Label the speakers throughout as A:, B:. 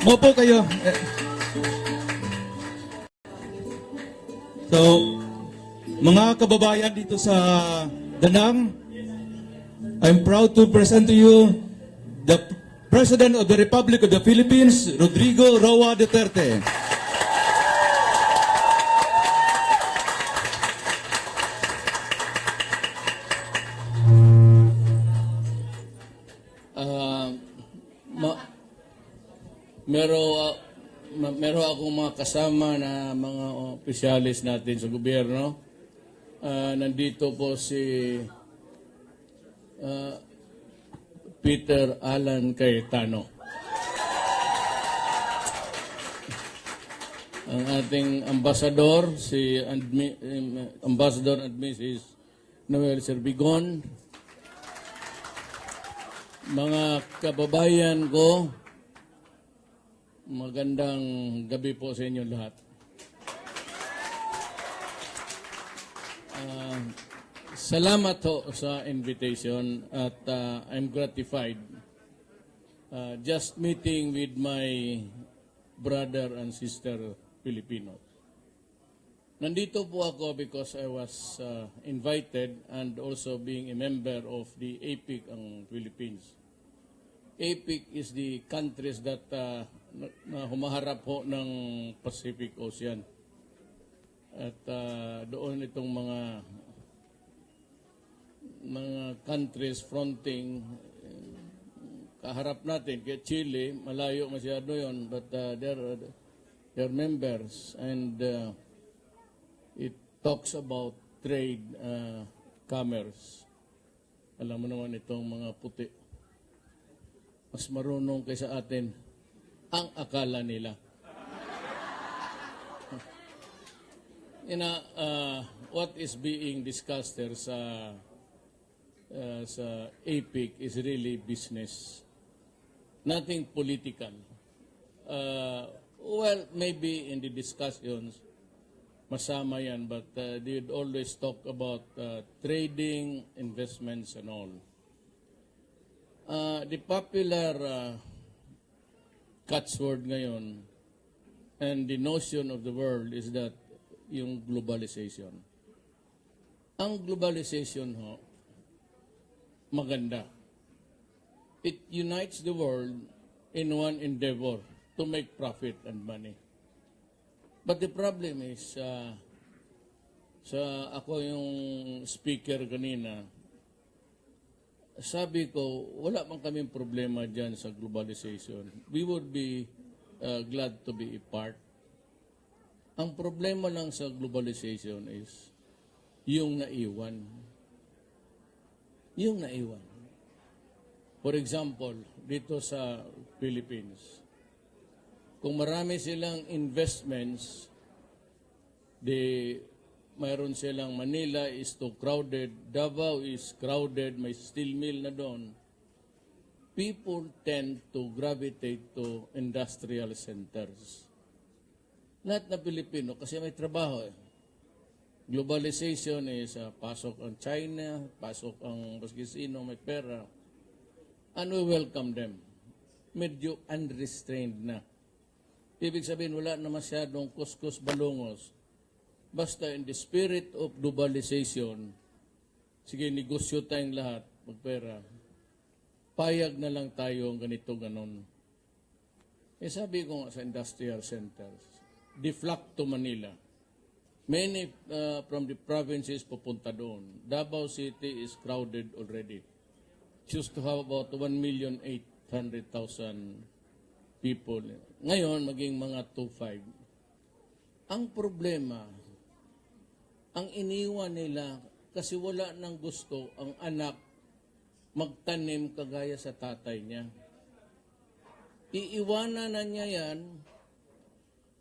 A: Mopo kayo. So, mga kababayan dito sa Danang, I'm proud to present to you the President of the Republic of the Philippines, Rodrigo Roa Duterte.
B: Meron akong mga kasama na mga opisyalis natin sa gobyerno. Nandito po si Peter Alan Cayetano. Ang ating ambasador, si Ambassador and Mrs. Noel Serbigon. Mga kababayan ko, magandang gabi po sa inyo lahat. Salamat ho sa invitation at I'm gratified. Just meeting with my brother and sister Filipinos. Nandito po ako because I was invited and also being a member of the APIC ang Philippines. APIC is the countries that na humaharap po ng Pacific Ocean. At doon itong mga countries fronting kaharap natin. Kaya Chile, malayo masyado yon, but they're members, and it talks about trade, commerce. Alam mo naman itong mga puti, mas marunong kaysa atin ang akala nila. What is being discussed there sa APIC is really business. Nothing political. Well, maybe in the discussions, masama yan, but they'd always talk about trading, investments, and all. The popular catchword ngayon and the notion of the world is that yung globalization. Ang globalization ho, maganda. It unites the world in one endeavor to make profit and money. But the problem is, ako yung speaker kanina, sabi ko, wala man kaming problema dyan sa globalization. We would be glad to be a part. Ang problema lang sa globalization is yung naiwan. Yung naiwan. For example, dito sa Philippines, kung marami silang investments, mayroon silang Manila is too crowded, Davao is crowded, may steel mill na doon. People tend to gravitate to industrial centers. Lahat na Pilipino kasi may trabaho eh. Globalization is pasok ang China, pasok ang maski sino may pera. And we welcome them. Medyo unrestrained na. Ibig sabihin wala na masyadong kuskus balungos. Basta in the spirit of globalization, sige, negosyo tayong lahat, magpera. Payag na lang tayo ang ganito, ganon. Sabi ko nga sa industrial centers, deflect to Manila. Many from the provinces pupunta doon. Davao City is crowded already. It used to have about 1,800,000 people. Ngayon, maging mga 2.5. Ang problema, ang iniwan nila kasi wala nang gusto ang anak magtanim kagaya sa tatay niya. Iiwanan na niya yan.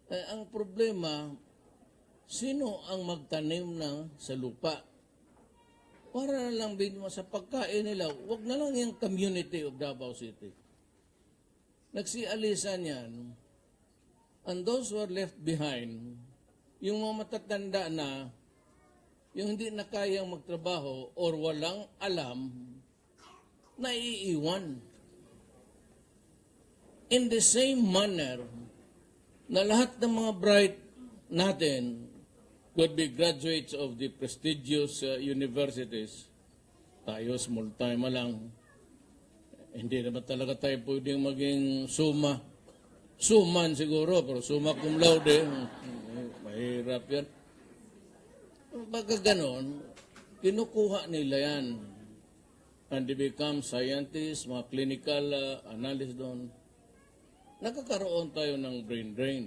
B: Ang problema, sino ang magtanim sa lupa? Para na lang sa pagkain nila, wag na lang yung community of Davao City. Nagsialisan yan. And those who are left behind, yung mga matatanda na, yung hindi na kayang magtrabaho or walang alam, naiiwan. in the same manner na lahat ng mga bright natin could be graduates of the prestigious universities, tayo small time lang, hindi naman talaga tayo pwedeng maging suman siguro, pero summa cum laude, mahirap yan. Pagka ganon, kinukuha nila yan. And they become scientists, mga clinical analysts doon. Nagkakaroon tayo ng brain drain.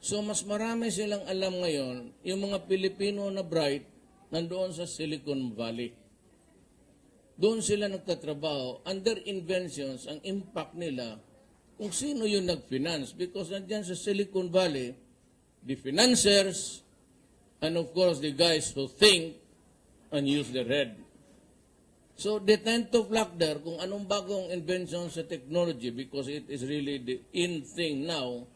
B: So mas marami silang alam ngayon, yung mga Pilipino na bright, nandoon sa Silicon Valley. Doon sila nagtatrabaho. Under inventions, ang impact nila, kung sino yung nag-finance. Because nandiyan sa Silicon Valley, the financiers, and of course the guys who think and use their head. So they tend to flock there kung anong bagong invention sa technology because it is really the in thing now.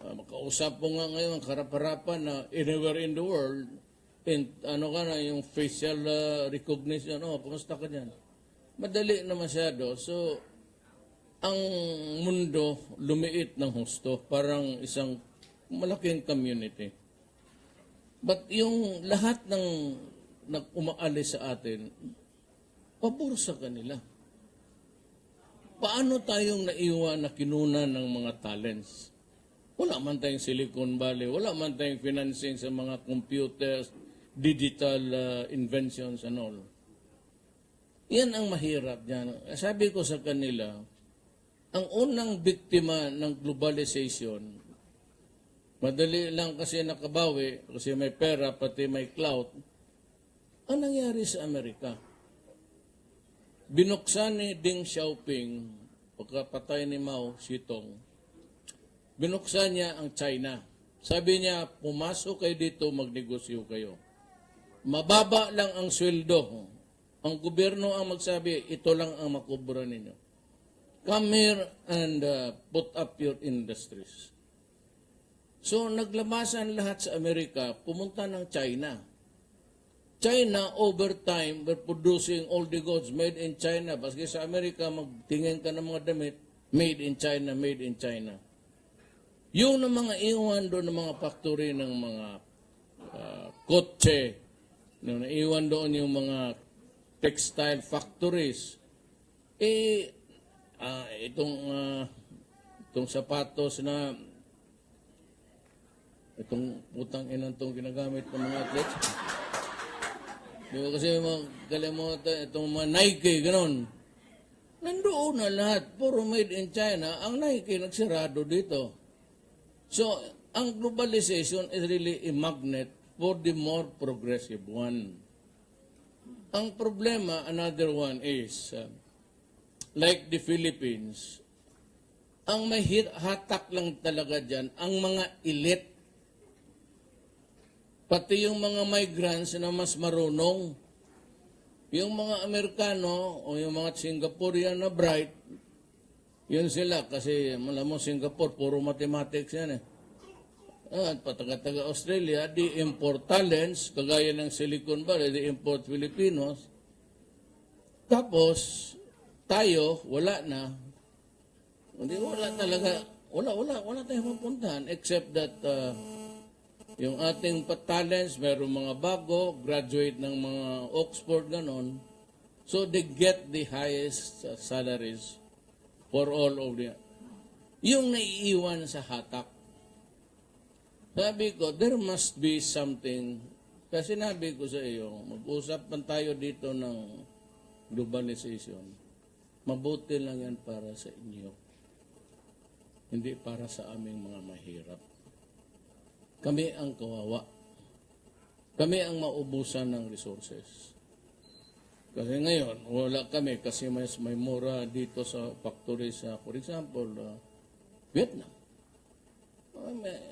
B: Makausap po nga ngayon ang karap-harapan na anywhere in the world, yung facial recognition, kumusta ka dyan? Madali na masyado. So, ang mundo lumiit ng husto, parang isang malaking community. But yung lahat ng umaalis sa atin, pabor sa kanila. Paano tayong naiwan na kinunan ng mga talents? Wala man tayong Silicon Valley, wala man tayong financing sa mga computers, digital inventions and all. Yan ang mahirap dyan. Sabi ko sa kanila, ang unang biktima ng globalization, madali lang kasi nakabawi, kasi may pera, pati may clout, ang nangyari sa Amerika. Binuksan ni Deng Xiaoping, pagkapatay ni Mao Zedong, binuksan niya ang China. Sabi niya, pumasok kayo dito, magnegosyo kayo. Mababa lang ang sweldo. Ang gobyerno ang magsabi, ito lang ang makubra ninyo. Come here and put up your industries. So, naglabasan lahat sa Amerika, pumunta ng China. China, over time, were producing all the goods made in China. Baski sa Amerika, magtingin ka ng mga damit, made in China, made in China. Yung na mga iwan doon ng mga factory ng mga kotse, naiwan doon yung mga textile factories, itong sapatos na itong putang inang itong ginagamit ng mga athletes. Di ba kasi kalimutan, itong mga Nike, gano'n. Nandoon na lahat, puro made in China. Ang Nike nagsirado dito. So, ang globalization is really a magnet for the more progressive one. Ang problema, another one is, like the Philippines, ang may hatak lang talaga dyan, ang mga elite. Pati yung mga migrants na mas marunong, yung mga Amerikano o yung mga Singaporean na bright, yun sila kasi alam mo Singapore, puro mathematics yan eh. At pataga-taga Australia, di import talents, kagaya ng Silicon Valley, di import Filipinos. Tapos, tayo, wala na. Hindi, wala talaga, wala tayong mapuntahan except that yung ating talents, mayroong mga bago, graduate ng mga Oxford, ganon. So, they get the highest salaries for all of them. Yung naiiwan sa hatak. Sabi ko, there must be something, kasi sinabi ko sa iyo, mag-usap man tayo dito ng globalization. Mabuti lang yan para sa inyo. Hindi para sa aming mga mahirap. Kami ang kawawa. Kami ang maubusan ng resources. Kasi ngayon, wala kami kasi may mura dito sa factory sa, for example, Vietnam.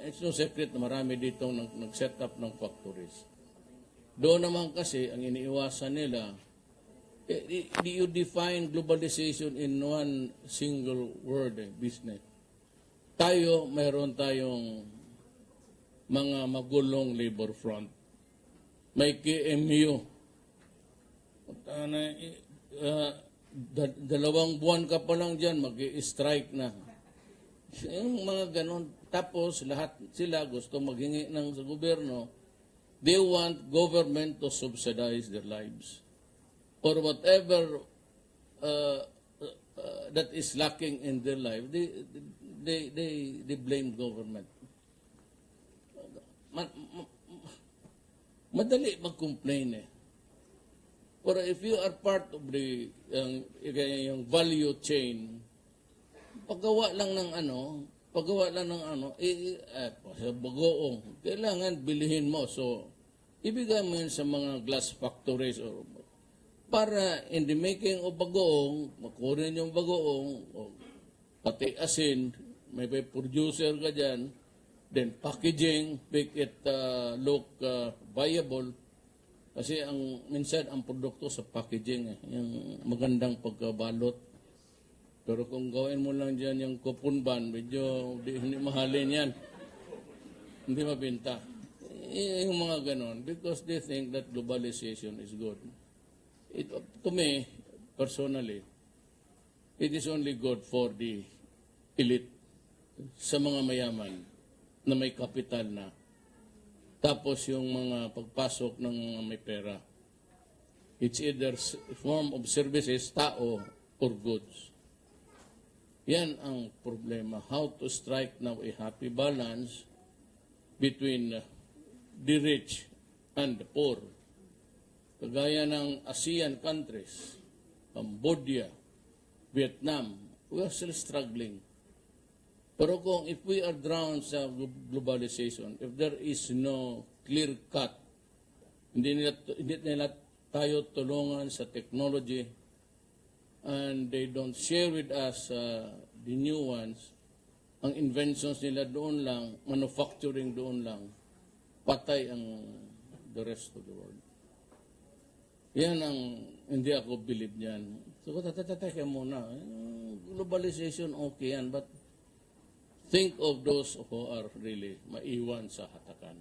B: It's no secret na marami dito nag-set up ng factories. Doon naman kasi, ang iniiwasan nila, you define globalization in one single word, business. Tayo, mayroon tayong mga magulong labor front. May KMU. dalawang buwan ka pa lang dyan, mag-i-strike na. Yung mga ganon. Tapos lahat sila gusto maghingi ng sa gobyerno. They want government to subsidize their lives. Or whatever that is lacking in their life, they blame government. Madali mag-complain eh. Pero if you are part of the yung value chain, paggawa lang ng bagoong, kailangan bilihin mo. So, ibigay mo yun sa mga glass factories or para in the making of bagoong, makunin yung bagoong, o pati asin, may producer ka dyan, then packaging, make it look viable. Kasi minsan ang produkto sa packaging, yung magandang pagkabalot. Pero kung gawin mo lang dyan yung coupon ban, medyo hindi mahalin yan. Hindi mabinta. Yung mga ganon, because they think that globalization is good. To me, personally, it is only good for the elite, sa mga mayaman na may kapital na. Tapos yung mga pagpasok ng mga may pera. It's either form of services, tao, or goods. Yan ang problema. How to strike now a happy balance between the rich and the poor. Kagaya ng ASEAN countries, Cambodia, Vietnam, we are still struggling. Pero kung if we are drowned sa globalization, if there is no clear cut, hindi nila tayo tulungan sa technology, and they don't share with us the new ones, ang inventions nila doon lang, manufacturing doon lang, patay ang the rest of the world. Yan ang hindi ako believe niyan. So, teka muna. Globalization, okay yan, but think of those who are really maiwan sa hatakan.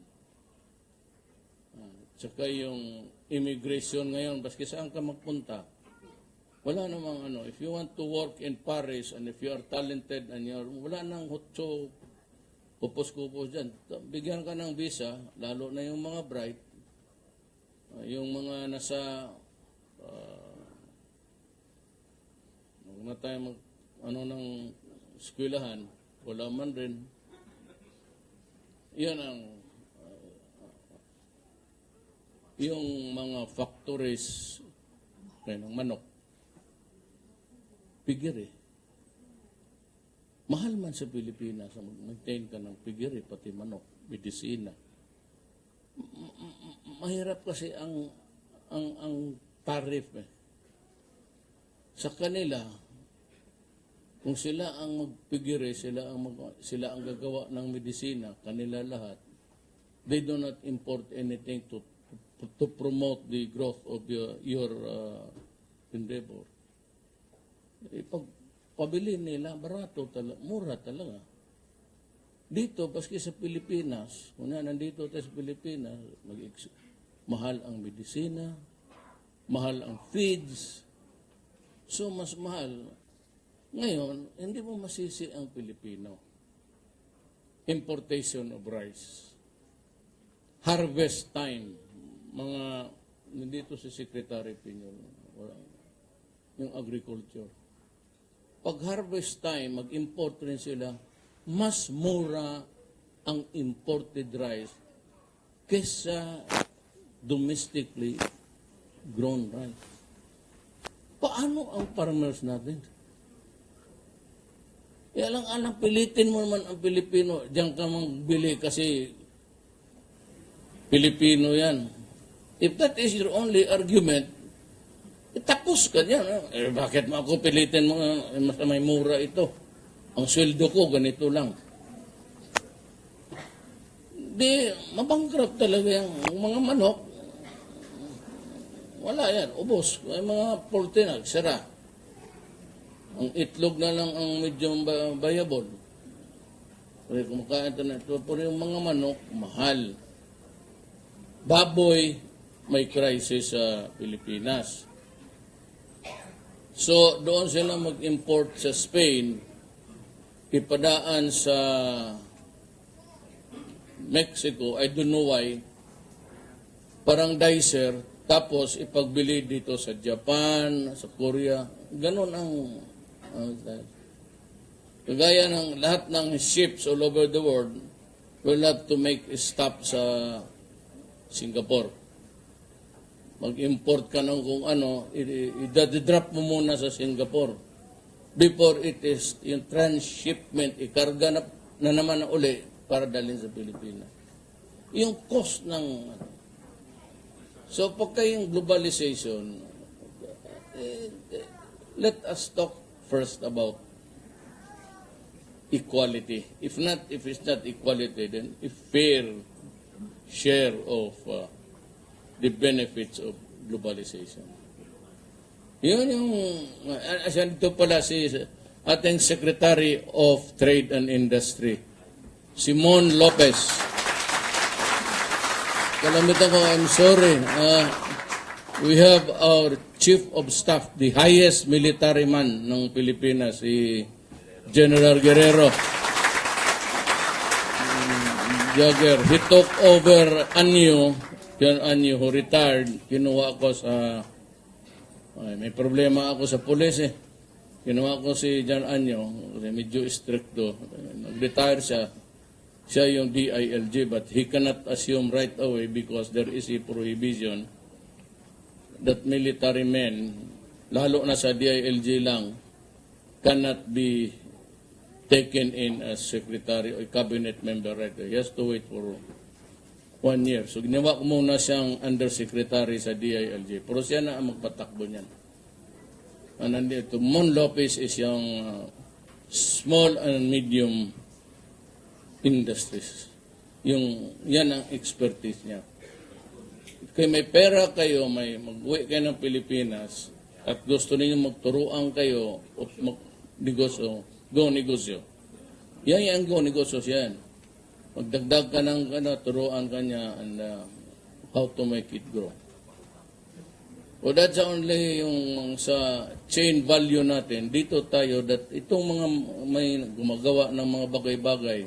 B: Tsaka yung immigration ngayon, baski saan ka magpunta, wala namang if you want to work in Paris and if you are talented and wala nang hotso, kupos-kupos dyan. Bigyan ka ng visa, lalo na yung mga bright, yung mga nasa na tayo ng eskwelahan, wala man rin. Yan ang yung mga factories ng manok. Pigiri. Mahal man sa Pilipinas, mag-maintain ka ng pigiri, pati manok, medisina. Mahirap kasi ang tariff eh. Sa kanila, kung sila ang magpigiri, sila ang gagawa ng medisina, kanila lahat, they do not import anything to promote the growth of your endeavor. Pag pabili nila, mura talaga. Dito, paski sa Pilipinas, kung nandito tayo sa Pilipinas, mahal ang medisina, mahal ang feeds, so mas mahal. Ngayon, hindi mo masisi ang Pilipino. Importation of rice. Harvest time. Nandito si Secretary Pinyo, yung agriculture. Pag harvest time, mag-import rin sila, mas mura ang imported rice kesa domestically grown rice. Paano ang farmers natin? Alang-alang pilitin mo naman ang Pilipino, diyan ka magbili kasi Pilipino yan. If that is your only argument, tapos ka dyan. Bakit mo ako pilitin mo, mas may mura ito? Ang sweldo ko, ganito lang. Di, mabangkrap talaga yung mga manok. Wala yan, ubos. May mga poultry sira. Ang itlog na lang ang medyo viable. Pero kumakain ito na ito. Pero yung mga manok, mahal. Baboy, may crisis sa Pilipinas. So, doon sila mag-import sa Spain, ipadaan sa Mexico, I don't know why, parang dicer, tapos ipagbili dito sa Japan, sa Korea. Ganon ang kagaya ng lahat ng ships all over the world will have to make a stop sa Singapore. Mag-import ka ng kung ano, i-drop mo muna sa Singapore. Before it is yung transshipment, ikarga na naman na uli para dalhin sa Pilipinas. Yung cost ng... So, pagka yung globalization, let us talk first about equality. If it's not equality, then a fair share of the benefits of globalization. Yun yung, ito pala si ating Secretary of Trade and Industry, Simon Lopez. Kalamitan ko, I'm sorry. We have our Chief of Staff, the highest military man ng Pilipinas, si General Guerrero. Jagger. He took over Anyo, who retired. Kinuha ko sa... may problema ako sa pulis eh. Kinuha ko si John Anyo, kasi medyo stricto. Nag-retire siya. Siya yung DILG, but he cannot assume right away because there is a prohibition that military men, lalo na sa DILG lang, cannot be taken in as secretary or cabinet member right away. He has to wait for 1 year. So ginawa ko muna siyang undersecretary sa DILG. Pero siya na ang magpatakbo niyan. And nandito, Mon Lopez is yung small and medium industries. Yan ang expertise niya. Kaya may pera kayo, may mag-uwi kayo ng Pilipinas, at gusto ninyo magturuan kayo o mag-negosyo, go negosyo. Yan yung go negosyo yan. Magdagdag ka ng turuan ka niya and how to make it grow. O that's only yung sa chain value natin. Dito tayo, that itong mga may gumagawa ng mga bagay-bagay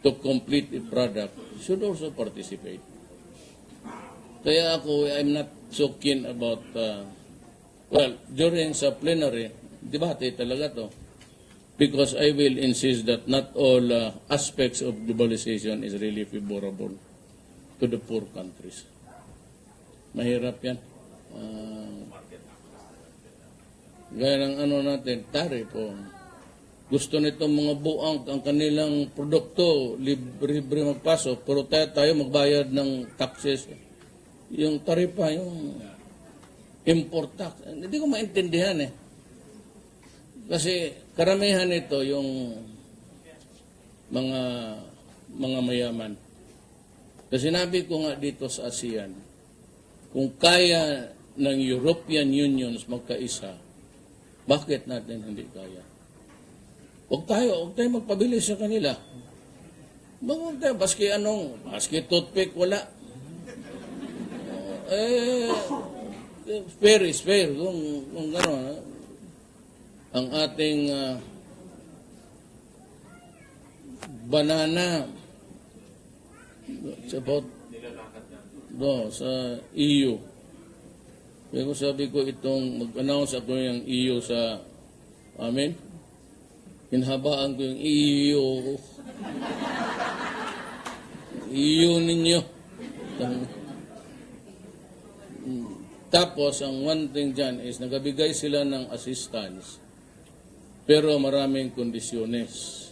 B: to complete a product should also participate. Kaya ako, I'm not so keen about, during sa plenary, debate talaga to. Because I will insist that not all aspects of globalization is really favorable to the poor countries. Mahirap yan. Gaya ng natin, tari po. Gusto nitong mga buang ang kanilang produkto, libre magpasok, pero tayo magbayad ng taxes. Yung taripa, yung import tax. Hindi ko maintindihan eh. Kasi karamihan ito yung mga mayaman. Kasi sinabi ko nga dito sa ASEAN, kung kaya ng European Unions magkaisa, bakit natin hindi kaya? Huwag tayo magpabili sa kanila. Huwag tayo, baski toothpick, wala. Fair is fair. Kung gano'n, ang ating banana sa EU. Kaya sabi ko mag-announce ako yung EU sa amin. Hinhabaan ko yung EU. EU ninyo. Tapos, ang one thing dyan is nagabigay sila ng assistance, pero maraming kondisyones.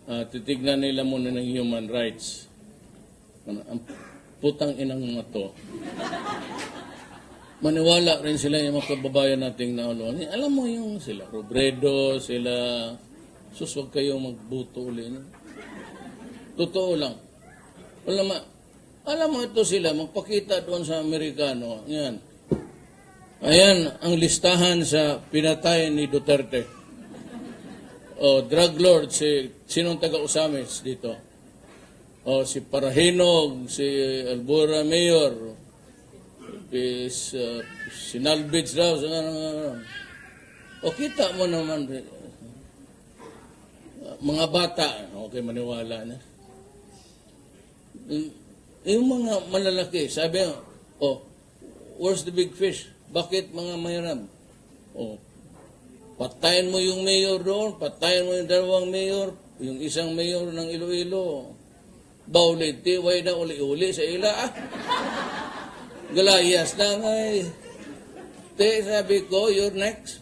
B: Titignan nila muna ng human rights. Ang putang inang mga to. Maniwala rin sila yung mga kababayan nating nauluan. Alam mo yung sila, Robredo, sila, huwag kayong magbuto ulit. Totoo lang. Alam mo ito sila, magpakita doon sa Amerikano. Yan. Ayan ang listahan sa pinatay ni Duterte. O, drug lord, sinong taga-Usamis dito? O, si Parahinog, si Albora Mayor, si Nalbits daw, O kita mo naman, mga bata, okay, maniwala na. Yung mga malalaki, sabi, oh, where's the big fish? Bakit mga mahirap? Oh, patayin mo yung mayor doon, patayin mo yung dalawang mayor, yung isang mayor ng Iloilo. Bauliti, way na uli-uli sa ila, Galayas na ngay. Te, sabi ko, you're next.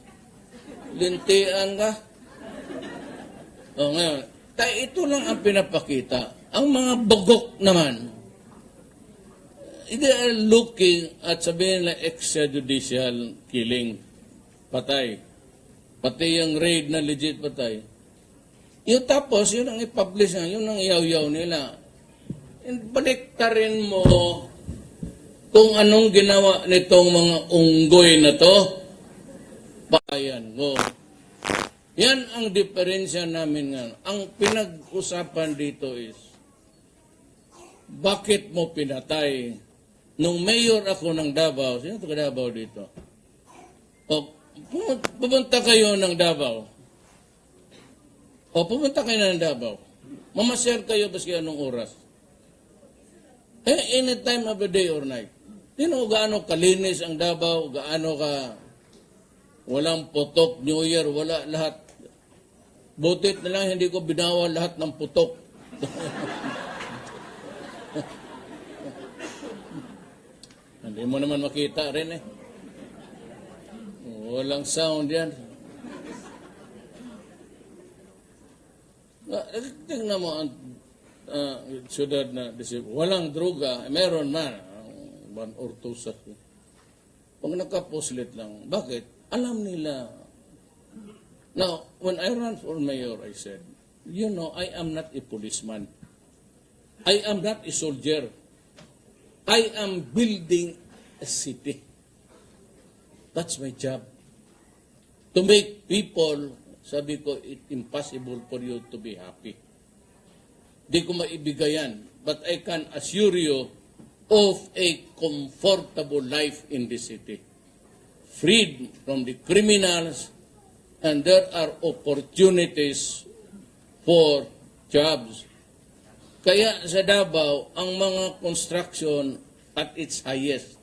B: Lintian ka. O ngayon, ito lang ang pinapakita. Ang mga bugok naman, they are looking at sabihin na extrajudicial killing. Patay. Pati yung raid na legit patay. Yung tapos, yun ang i-publish na, yun ang iyaw-yaw nila. Baliktarin mo kung anong ginawa nitong mga unggoy na to, bayan mo. Yan ang diferensya namin nga. Ang pinag-usapan dito is, bakit mo pinatay? Nung mayor ako ng Davao, sino taga Davao dito? O, pumunta kayo ng Davao. O, pumunta kayo ng Davao. Mamasyal kayo baski anong oras. Any time of the day or night. Tino gaano kalinis ang Davao, gaano ka walang putok, New Year, wala lahat. Butit na lang hindi ko binawa lahat ng putok. Hindi mo naman makita rin eh. Walang sound yan. Tingnan mo ang syudad na walang droga, meron man. One or two sa pag nakapuslit lang. Bakit? Alam nila. Now, when I ran for mayor, I said, you know, I am not a policeman. I am not a soldier. I am building a city. That's my job. To make people, sabi ko, it's impossible for you to be happy. Di ko maibigayan. But I can assure you of a comfortable life in the city. Freed from the criminals, and there are opportunities for jobs. Kaya sa Davao, ang mga construction at its highest.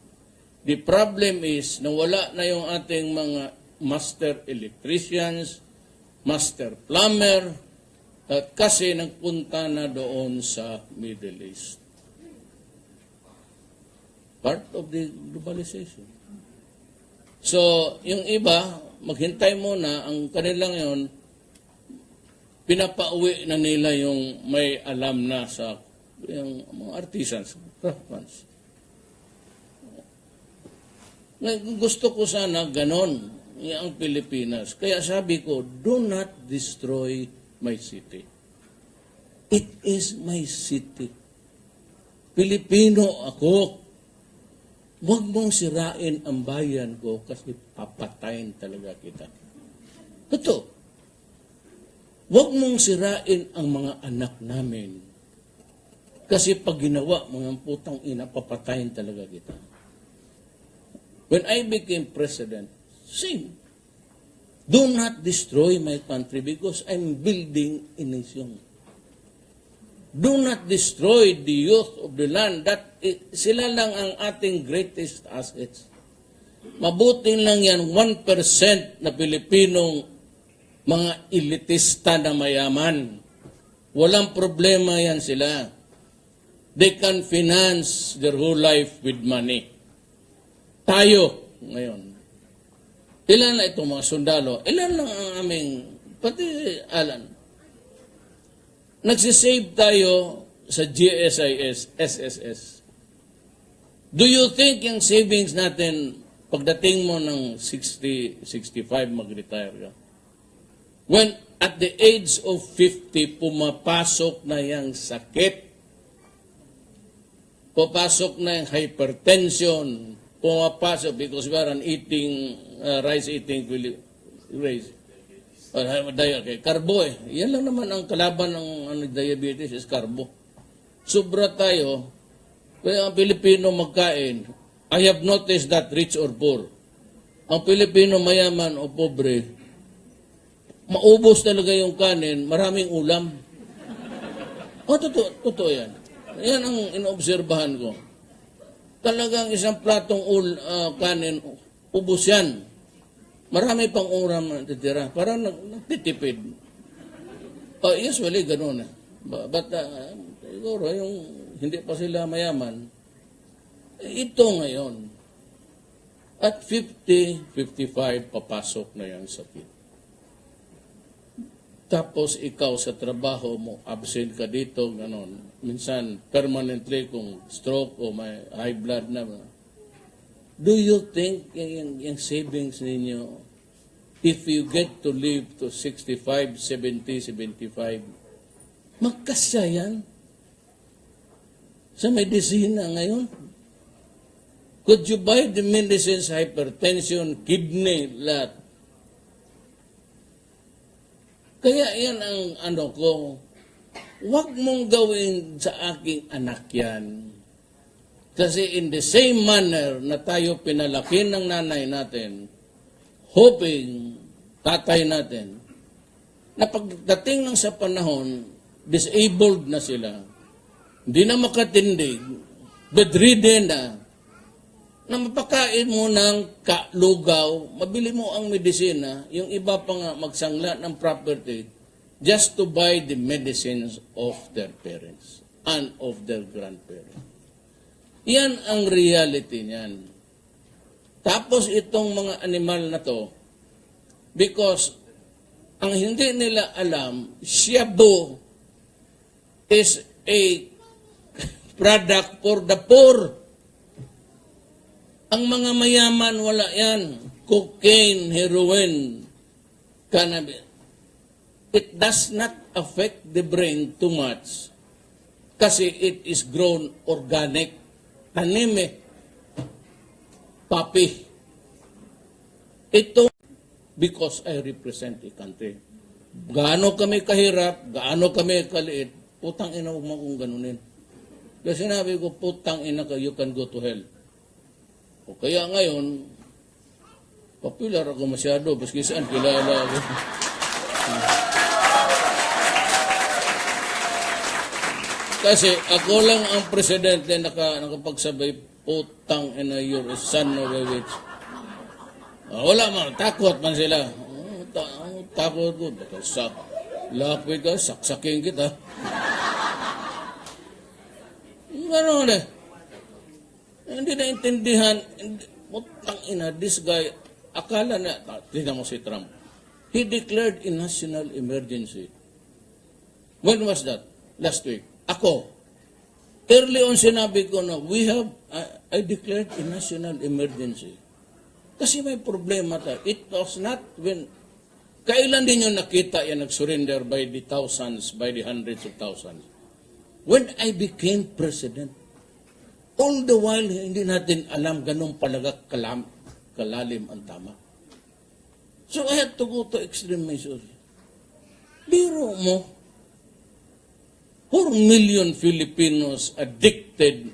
B: The problem is, nawala na yung ating mga master electricians, master plumber, at kasi nagpunta na doon sa Middle East. Part of the globalization. So, yung iba, maghintay muna, ang kanilang yon pinapauwi na nila yung may alam na sa yung mga artisans, craftsmen. Gusto ko sana ganon ang Pilipinas. Kaya sabi ko, do not destroy my city. It is my city. Filipino ako. Huwag mong sirain ang bayan ko kasi papatayin talaga kita. Totoo. Huwag mong sirain ang mga anak namin. Kasi pag ginawa, mga putang ina, papatayin talaga kita. When I became president, same. Do not destroy my country because I'm building a nation. Do not destroy the youth of the land. Sila lang ang ating greatest assets. Mabuting lang yan 1% na Pilipinong mga elitista na mayaman. Walang problema yan sila. They can finance their whole life with money. Tayo ngayon. Ilan na itong mga sundalo? Ilan lang ang aming, pati Alan, nagsisave tayo sa GSIS, SSS. Do you think yung savings natin, pagdating mo ng 60, 65, mag-retire ka? When at the age of 50, pumapasok na yung sakit, pumapasok na yung hypertension, pumapasok because we are an eating, rice eating race. Carbo eh. Yan lang naman ang kalaban ng diabetes is carbo. Sobra tayo. Kaya ang Pilipino magkain, I have noticed that rich or poor. Ang Pilipino mayaman o pobre, maubos talaga yung kanin, maraming ulam. Totoo yan. Yan ang inoobserbahan ko. Talagang isang platong kanin, ubos yan. Marami pang ulam na titira. Parang nagtitipid. Usually, gano'n. But, siguro, yung hindi pa sila mayaman, ito ngayon. At 50, 55, papasok na yan sakit. Tapos ikaw sa trabaho mo, absent ka dito, gano'n. Minsan, permanently kung stroke o may high blood na. Do you think yung savings ninyo, if you get to live to 65, 70, 75, magkasya yan? Sa medisina ngayon? Could you buy the medicines, hypertension, kidney, lahat? Kaya yan ang ko, huwag mong gawin sa aking anak yan. Kasi in the same manner na tayo pinalaki ng nanay natin, hoping tatay natin, na pagdating ng sa panahon, disabled na sila, hindi na makatindig, bedridden na mapakain mo ng lugaw, mabili mo ang medisina, yung iba pa nga magsangla ng property, just to buy the medicines of their parents and of their grandparents. Yan ang reality niyan. Tapos itong mga animal na to, because ang hindi nila alam, shabu is a product for the poor. Ang mga mayaman, wala yan. Cocaine, heroin, cannabis. It does not affect the brain too much kasi it is grown organic. Tanim papi. Ito, because I represent a country. Gaano kami kahirap, gaano kami kaliit, putang ina mo kung ganunin. Kasi sinabi ko, putang ina ka, you can go to hell. O kaya ngayon, popular ako masyado, baski saan kilala ako. Kasi ako lang ang presidente nakapagsabay, putang ina, you're a son of a witch. Wala man, takot man sila. Takot ko, lapit ka, saksakin kita. Gano'n eh. Hindi na intindihan, putang ina, this guy, akala na, tignan mo si Trump, he declared a national emergency. When was that? Last week. Ako, early on sinabi ko na, I declared a national emergency. Kasi may problema tayo. It was not when, kailan din yung nakita yan nag-surrender by the thousands, by the hundreds of thousands? When I became president. All the while, hindi natin alam ganun palaga kalalim ang tama. So I had to go to extreme measures. Biro mo, 4 million Filipinos addicted.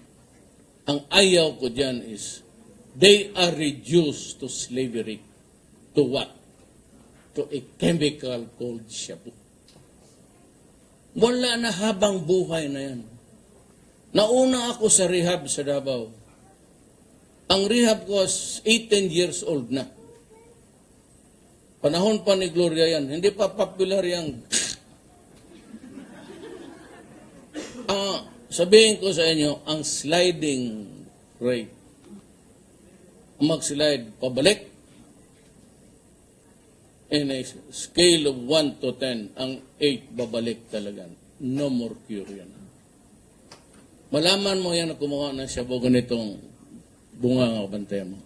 B: Ang ayaw ko dyan is, they are reduced to slavery. To what? To a chemical called shabu. Wala na habang buhay na yan. Nauna ako sa rehab sa Davao. Ang rehab ko was 18 years old na. Panahon pa ni Gloria yan. Hindi pa popular yan. Sabihin ko sa inyo, ang sliding rate. Mag-slide pabalik. In a scale of 1 to 10, ang 8 babalik talaga. No more cure yan. Malaman mo yan na kumuha ng shabu ganitong bunga nga bantay mo.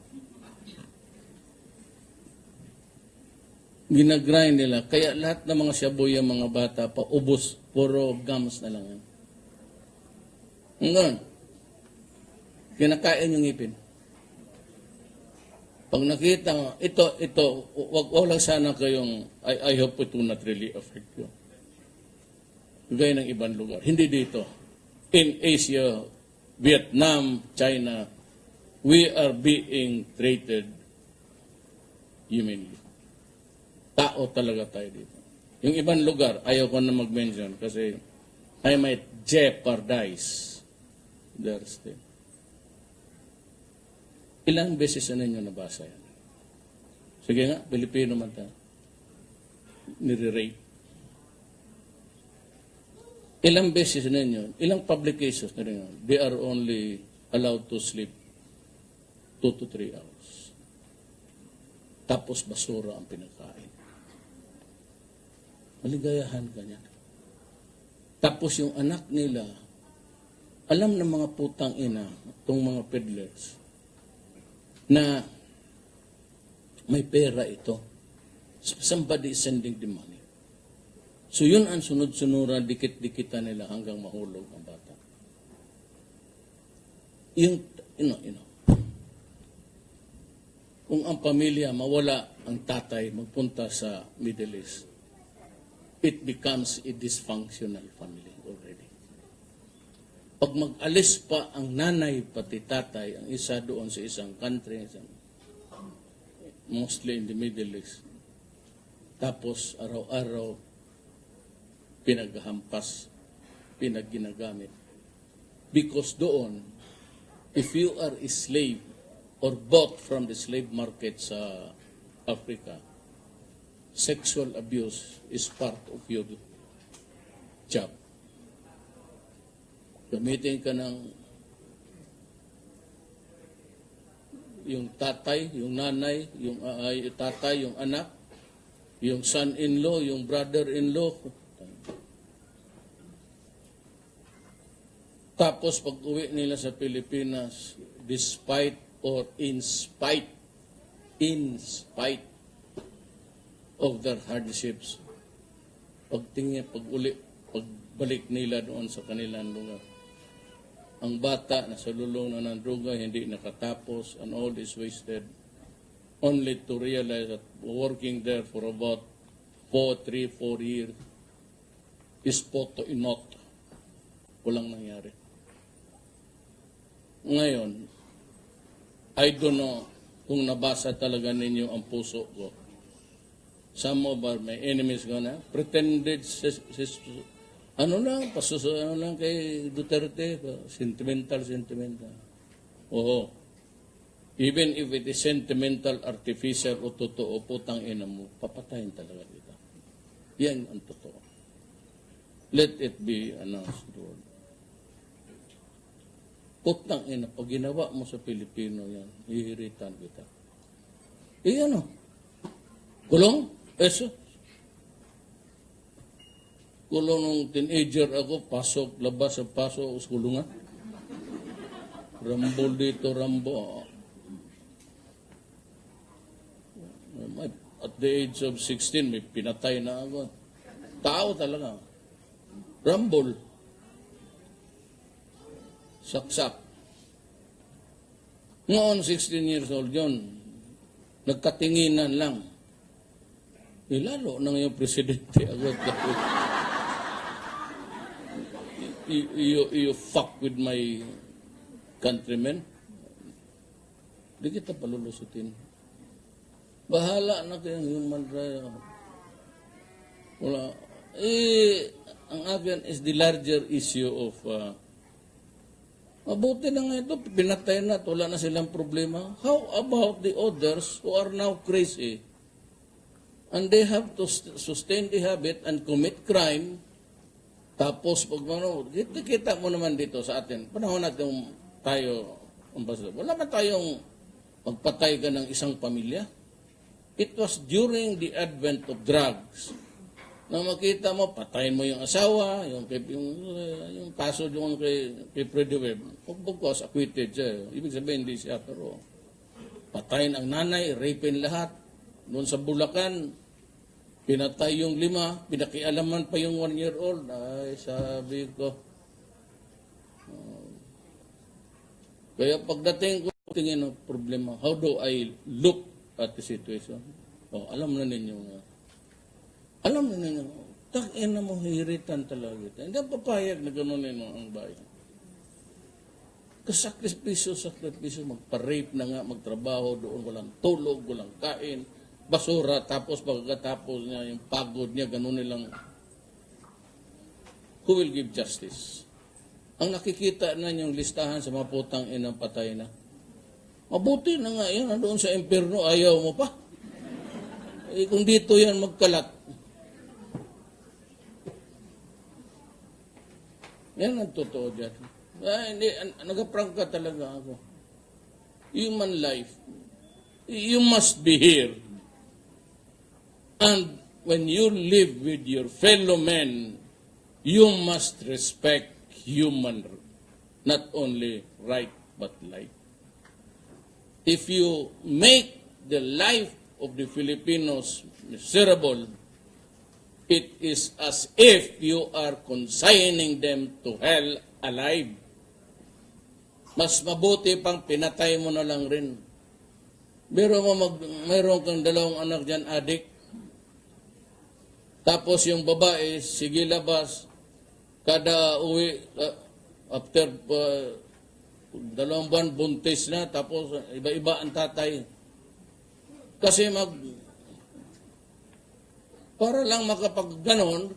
B: Ginagrind nila. Kaya lahat ng mga shabu yung mga bata pa ubos. Puro gums na lang yan. Ngayon, kinakain yung ngipin. Pag nakita mo, ito, wag lang sana kayong, I hope it will not really affect you. Gaya ng ibang lugar. Hindi dito. In Asia, Vietnam, China, we are being treated humanly. Tao talaga tayo dito. Yung ibang lugar, ayaw ko na mag-mention kasi I might jeopardize their stay. Ilang beses na ninyo nabasa yan? Sige nga, Filipino man tayo. Nire-rape. Ilang beses na ninyo, ilang publications na rin yun, they are only allowed to sleep 2 to 3 hours. Tapos basura ang pinakain. Maligayahan ka niya. Tapos yung anak nila, alam ng mga putang ina, itong mga peddlers, na may pera ito. Somebody is sending the money. So yun ang sunod-sunuran, dikit-dikitan nila hanggang mahulog ang bata. Yung, kung ang pamilya mawala ang tatay magpunta sa Middle East, it becomes a dysfunctional family already. Pag mag-alis pa ang nanay pati tatay, ang isa doon sa isang country, mostly in the Middle East, tapos araw-araw pinaghampas, pinagginagamit. Because doon, if you are a slave or bought from the slave market sa Africa, sexual abuse is part of your job. Gamitin ka ng yung tatay, yung nanay, yung tatay, yung anak, yung son-in-law, yung brother-in-law. Tapos pag uwi nila sa Pilipinas, despite or in spite of their hardships, pagbalik nila doon sa kanilang lugar, ang bata na sa lulong na ng droga, hindi nakatapos, and all is wasted, only to realize that working there for about 4 years is photo inot. Walang nangyari. Ngayon, I don't know kung nabasa talaga ninyo ang puso ko. Some of my enemies gonna pretended ano lang kay Duterte, sentimental. Oo. Even if it is sentimental, artificial o totoo, putang ina mo, papatayin talaga kita. Yan ang totoo. Let it be announced, Lord. Putang ina, pag ginawa mo sa Pilipino yan, hihiritan kita. Ano? Kulong? Eso? Kulong nung teenager ako, pasok, labas sa pasok, kulungan. Rambol dito, rambo. At the age of 16, may pinatay na ako. Tao talaga. Rambol. Saksak. Noon, 16 years old yun. Nagkatinginan lang. Lalo na ngayong presidente. You fuck with my countrymen. Di kita palulusutin. Bahala na kayong human rights. Wala. Ang akin is the larger issue of mabuti na nga ito, pinatay na, wala na silang problema. How about the others who are now crazy? And they have to sustain the habit and commit crime. Tapos, pag kita mo naman dito sa atin, panahon natin tayo, wala man tayong magpatay ka ng isang pamilya. It was during the advent of drugs na makita mo, patayin mo yung asawa, yung kaso yung kay Freddy Webb, pagkos acquitted siya. Ibig sabihin, hindi siya, pero patayin ang nanay, rapin lahat. Doon sa Bulacan, pinatay yung 5, pinakialaman pa yung 1-year-old. Ay, sabi ko. Kaya pagdating ko, tingin ng problema, how do I look at the situation? Alam na ninyo nga. Alam na ninyo, takin na mo, hiritan talaga. Hindi ang papayag na gano'n ang bayan. Sakripisyo, magpa-rape na nga, magtrabaho doon, walang tulog, walang kain, basura, tapos pagkatapos niya, yung pagod niya, ganun nilang, who will give justice? Ang nakikita na yung listahan sa mga putang inang patay na. Mabuti na nga yan, doon sa impyerno, ayaw mo pa. Eh, kung dito yan magkalat. Yan ang totoo dyan. Hindi, nagaprangka talaga ako. Human life, you must be here. And when you live with your fellow men, you must respect human, not only right, but life. If you make the life of the Filipinos miserable, it is as if you are consigning them to hell alive. Mas mabuti pang pinatay mo na lang rin. Mayroon kang dalawang anak dyan, adik. Tapos yung babae, sige labas. Kada uwi, after 2 buwan, buntis na. Tapos iba-iba ang tatay. Kasi para lang makapag-ganon,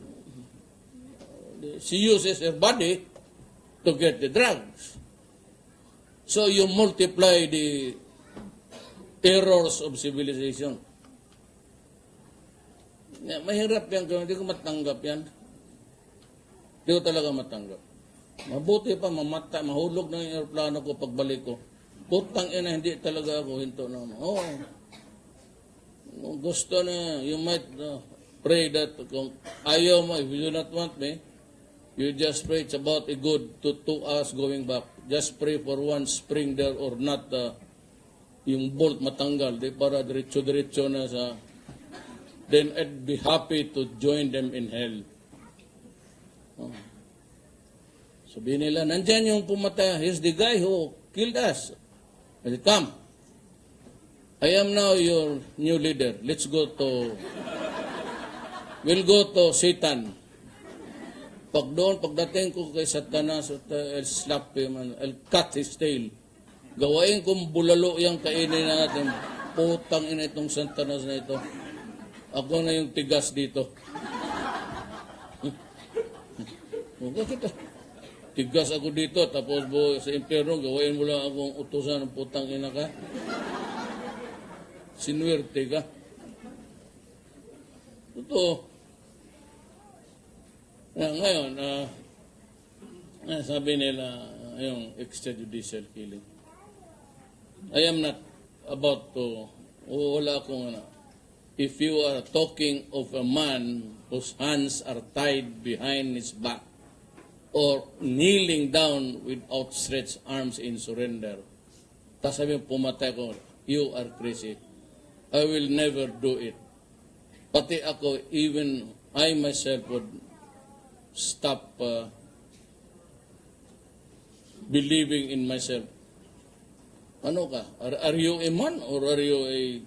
B: she uses her body to get the drugs. So you multiply the errors of civilization. Mahirap yan, hindi ko matanggap yan. Hindi ko talaga matanggap. Mabuti pa, mahulog na yung aeroplano ko pagbalik ko. Putang ina, hindi talaga ako hinto na. Gusto na, you might pray that kung ayaw mo, if you do not want me, you just pray it's about a good 2 hours going back. Just pray for one spring there or not yung bolt matanggal. Para diretso-diretso na sa... Then I'd be happy to join them in hell. Sabihin nila, nandyan yung pumatay. He's the guy who killed us. I said, come. I am now your new leader. Let's go to... We'll go to Satan. Pagdating ko kay Satanas, I'll slap him and I'll cut his tail. Gawain kong bulalo yung kainin natin. Putang ina itong Satanas na ito. Ako na yung tigas dito. Tigas ako dito, tapos sa impyerno, gawain mo lang akong utusan ng putang ina ka. Sinuwerte ka. Totoo. Ngayon, sabi nila, yung extrajudicial killing. I am not about to, wala akong, if you are talking of a man whose hands are tied behind his back or kneeling down with outstretched arms in surrender, tapos sabi pumatay ko, you are crazy. I will never do it. Pati ako, even I myself would stop believing in myself. Ano ka? Are you a man or are you a...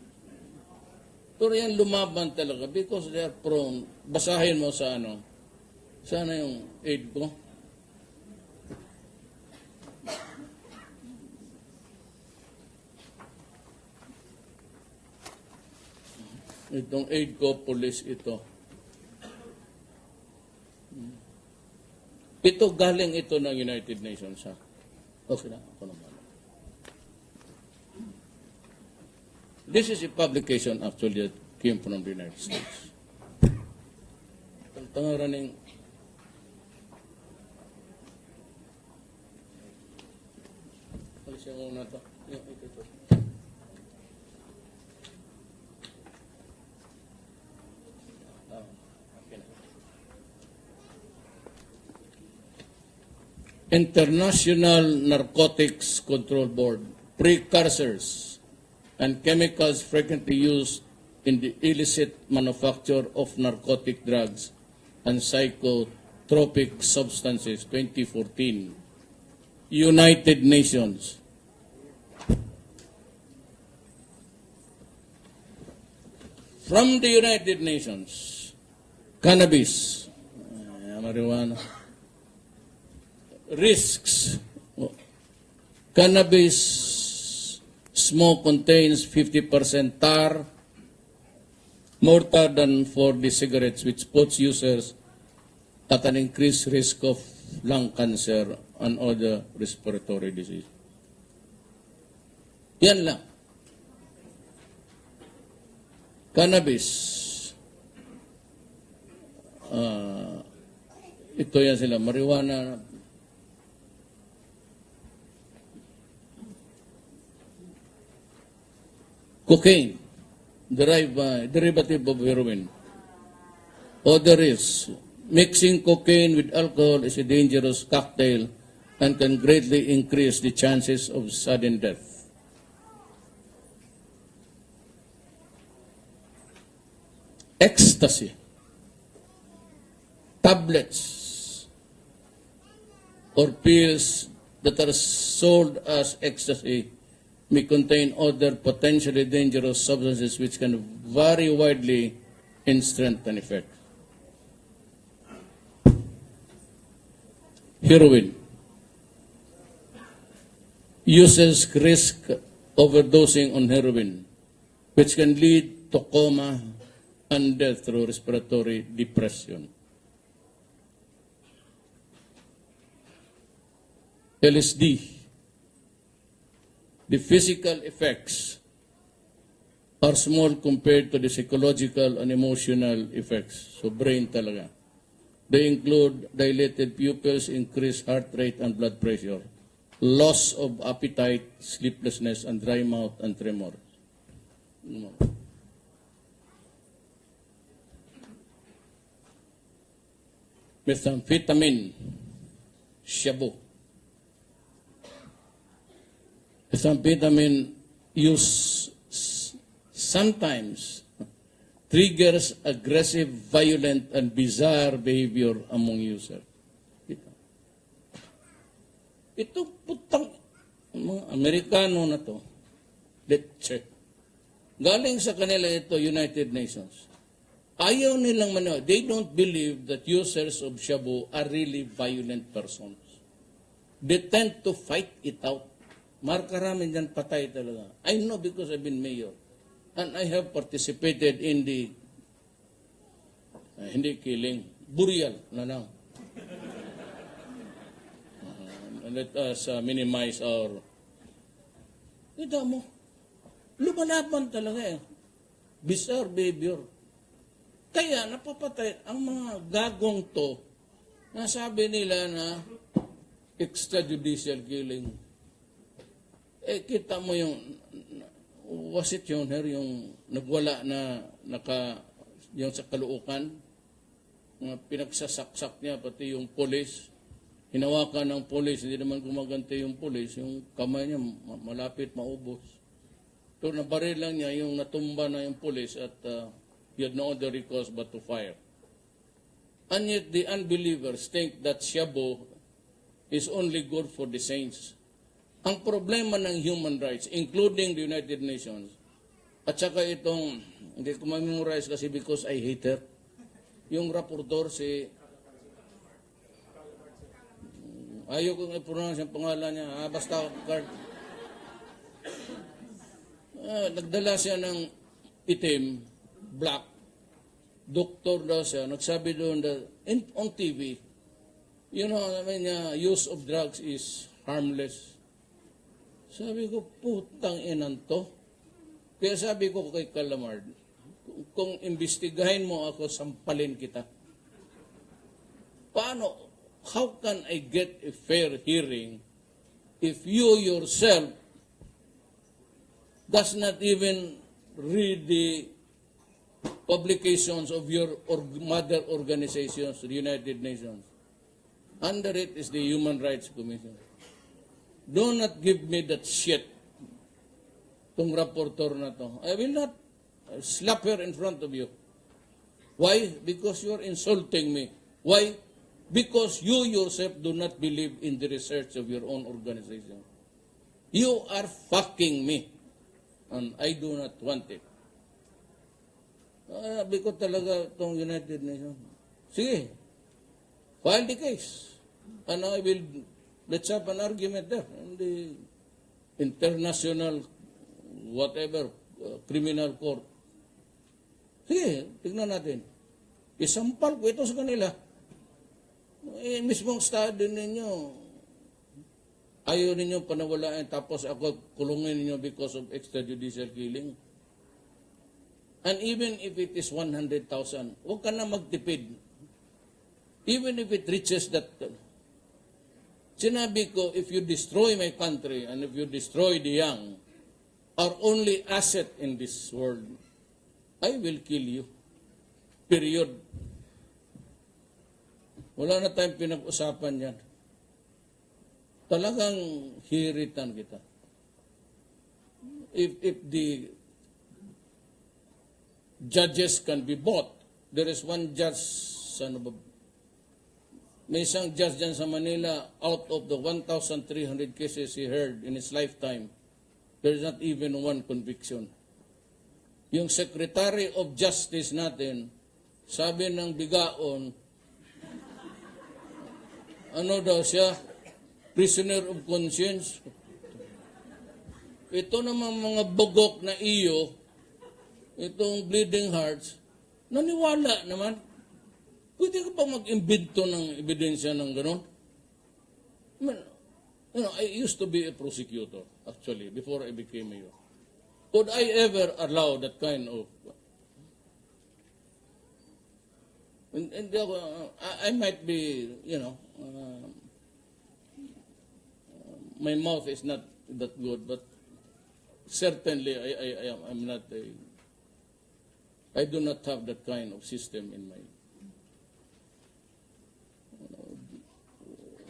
B: Pero yan lumaban talaga because they are prone. Basahin mo sa ano. Sana yung aid ko. Itong aid ko, police ito. Ito galing ito ng United Nations, ha? Okay na, ako naman. This is a publication actually that came from the United States. Tangaran ng Alisin ko na ito. Ito. International Narcotics Control Board, precursors and chemicals frequently used in the illicit manufacture of narcotic drugs and psychotropic substances, 2014. United Nations. From the United Nations, cannabis, marijuana, risks. Cannabis smoke contains 50% tar, more than for the cigarettes, which puts users at an increased risk of lung cancer and other respiratory disease. Yan lang. Cannabis. Ito yan sila, marijuana. Cocaine, derivative of heroin. Other is, mixing cocaine with alcohol is a dangerous cocktail and can greatly increase the chances of sudden death. Ecstasy, tablets, or pills that are sold as ecstasy may contain other potentially dangerous substances which can vary widely in strength and effect. Heroin. Users risk overdosing on heroin, which can lead to coma and death through respiratory depression. LSD. The physical effects are small compared to the psychological and emotional effects. So brain talaga. They include dilated pupils, increased heart rate and blood pressure, loss of appetite, sleeplessness, and dry mouth and tremor. Methamphetamine, shabu. Methamphetamine use sometimes triggers aggressive, violent, and bizarre behavior among users. Ito putang mga Amerikano na to. Let's check. Galing sa kanila ito, United Nations. Ayaw nilang manood. They don't believe that users of shabu are really violent persons. They tend to fight it out. Markarami dyan patay talaga. I know because I've been mayor. And I have participated in the, hindi killing, burial na lang. Let us minimize our, kita mo, lumalaban talaga eh. Bizarre behavior. Kaya napapatay ang mga gagong to, nasabi nila na extrajudicial killing. Eh, kita mo yung, was it yun, yung nagwala na, yung sa Caloocan, pinagsasaksak niya, pati yung polis, hinawakan ng polis, hindi naman gumagante yung polis, yung kamay niya malapit maubos. So, nabaril lang niya yung natumba na yung polis at he had no other recourse but to fire. And yet, the unbelievers think that shabu is only good for the saints. Ang problema ng human rights, including the United Nations, at saka itong, hindi ko ma-memorize kasi because I hate her, yung rapporteur si, ayaw kong i-pronounce yung pangalan niya, basta card. Nagdala siya ng itim, black, doktor daw siya, nagsabi doon on TV, you know, I mean, use of drugs is harmless. Sabi ko, putang inan to. Kaya sabi ko kay Calamard, kung imbestigahin mo ako, sampalin kita. Paano? How can I get a fair hearing if you yourself does not even read the publications of your mother organizations, the United Nations? Under it is the Human Rights Commission. Do not give me that shit, tong rapporteur na to. I will not slap her in front of you. Why? Because you are insulting me. Why? Because you yourself do not believe in the research of your own organization. You are fucking me. And I do not want it. Because talaga itong United Nations. Sige, file the case. And I will, let's have an argument there. In the international, whatever, criminal court. Sige, tignan natin. Isampal ko ito sa kanila. Mismong study ninyo, ayaw ninyo panawalaan, tapos ako kulungin ninyo because of extrajudicial killing. And even if it is 100,000, huwag ka na magtipid. Even if it reaches that. Sinabi ko, if you destroy my country and if you destroy the young, our only asset in this world, I will kill you. Period. Wala na tayong pinag-usapan yan. Talagang hiritan kita. If the judges can be bought, there is one judge, may isang judge dyan sa Manila, out of the 1,300 cases he heard in his lifetime, there is not even one conviction. Yung Secretary of Justice natin, sabi ng bigaon, ano daw siya? Prisoner of conscience. Ito namang mga bugok na iyo, itong bleeding hearts, naniwala naman. Pwede ka pa mag-imbento ng ebidensya ng gano'n? I used to be a prosecutor, actually, before I became mayor. Could I ever allow that kind of... I might be, my mouth is not that good, but certainly I'm not I do not have that kind of system in my,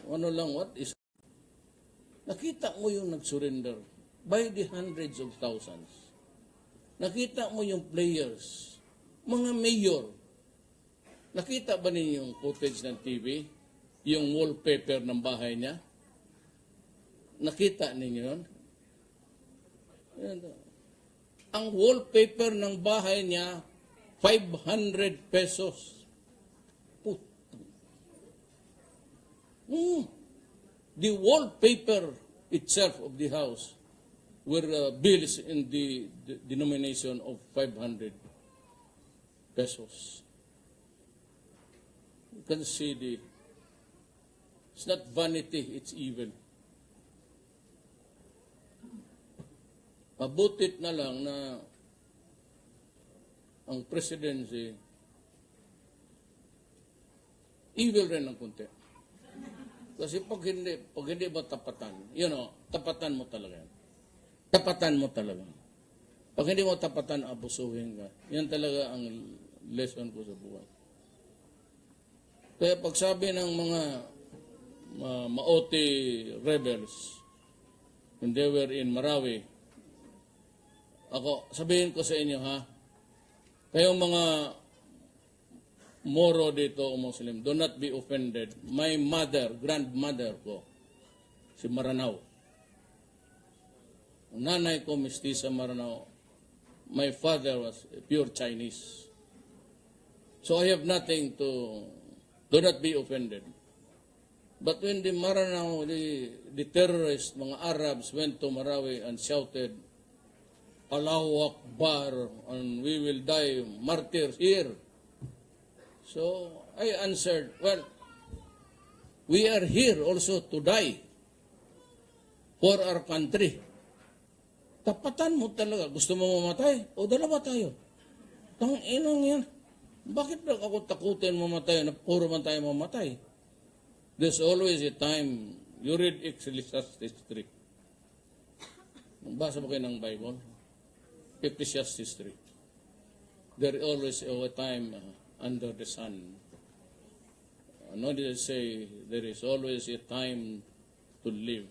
B: what is, nakita mo yung nag-surrender by the hundreds of thousands. Nakita mo yung players, mga mayor. Nakita ba ninyo yung footage ng TV? Yung wallpaper ng bahay niya? Nakita ninyo yun? Ang wallpaper ng bahay niya, 500 pesos. The wallpaper itself of the house were bills in the denomination of 500 pesos. You can see it's not vanity, it's evil. Mabutit na lang na ang presidency evil rin ng konti. Kasi pag hindi ba tapatan, tapatan mo talaga. Tapatan mo talaga. Pag hindi mo tapatan, abusuhin ka. Yan talaga ang lesson ko sa buhay. Kaya pag sabi ng mga Maoti rebels, when they were in Marawi, ako, sabihin ko sa inyo kayong mga Moro dito o Muslim, do not be offended. My mother, grandmother ko, si Maranao. Nanay ko, mestiza Maranao. My father was pure Chinese. So I have nothing to, do not be offended. But when the Maranao, the terrorists, mga Arabs, went to Marawi and shouted, Allahu Akbar, and we will die martyrs here. So I answered, well, we are here also to die for our country. Tapatan mo talaga. Gusto mo mamatay? O dalawa tayo. Tanginang yan. Bakit ba ako takutin mamatay na puro man tayo mamatay? There's always a time, you read Ecclesiastes 3. Basa ba kayo ng Bible? Ecclesiastes 3. There is always a time under the sun. What did I say? There is always a time to live,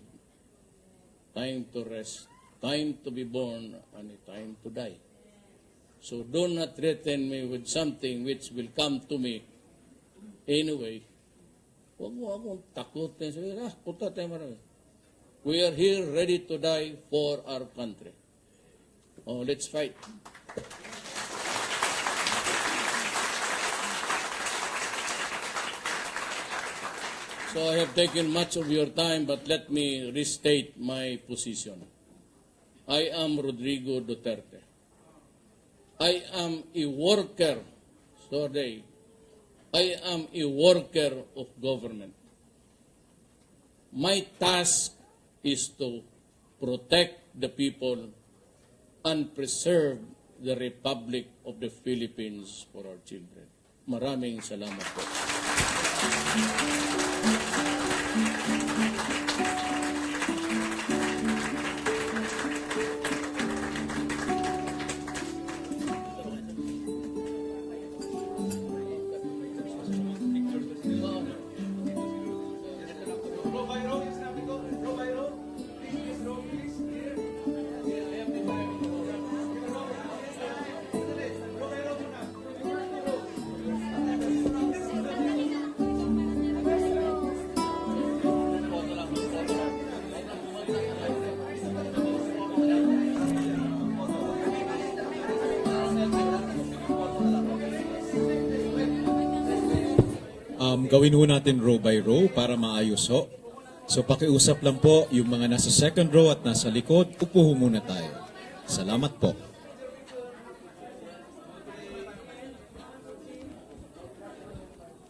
B: time to rest, time to be born, and a time to die. So do not threaten me with something which will come to me anyway. Huwag mo akong takutin. Sabi, punta tayo marami. We are here ready to die for our country. Oh, let's fight. So I have taken much of your time, but let me restate my position. I am Rodrigo Duterte. I am a worker. Sorry. I am a worker of government. My task is to protect the people and preserve the Republic of the Philippines for our children. Maraming salamat po.
C: Gawin ho natin row by row para maayos ho. So pakiusap lang po yung mga nasa second row at nasa likod, upo ho muna tayo. Salamat po.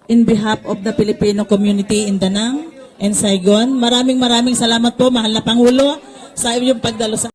D: In behalf of the Filipino community in Danang and Saigon, maraming salamat po, mahal na Pangulo, sa iyong pagdalo sa